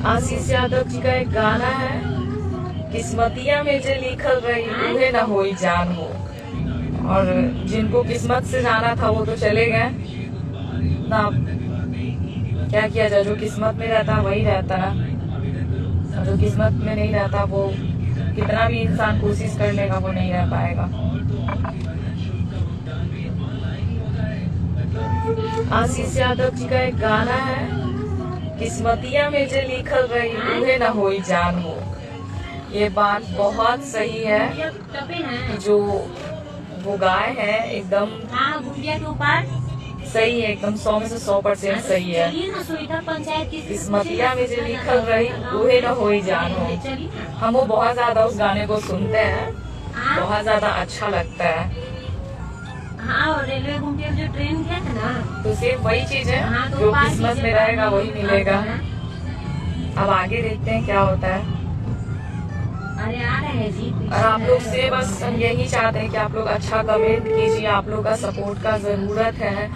आशीष यादव जी का एक गाना है, किस्मतिया में जो लिखल रही उहे न होई जान हो। और जिनको किस्मत से जाना था वो तो चले गए ना। क्या किया जाए, जो किस्मत में रहता वही रहता है, और जो किस्मत में नहीं रहता वो कितना भी इंसान कोशिश कर लेगा वो नहीं रह पाएगा। आशीष यादव जी का एक गाना है, किस्मतिया में जो लिखल रही उहे न होई जान हो। ये बात बहुत सही है, जो वो गाय है एकदम सही है, एकदम 100 में से 100% सही है। किस्मतिया में जो लिखल रही उहे न होई जान हो। हम वो बहुत ज्यादा उस गाने को सुनते हैं, बहुत ज्यादा अच्छा लगता है। हाँ, और रेलवे घूमते हुए जो ट्रेन गया था ना, तो सिर्फ वही चीज है, हाँ, तो जो किस्मत में रहेगा वही मिलेगा। अब आगे देखते हैं क्या होता है। अरे आ रहे हैं जी। और आप लोग से बस हम यही चाहते हैं कि आप लोग अच्छा कमेंट कीजिए, आप लोग का सपोर्ट का जरूरत है।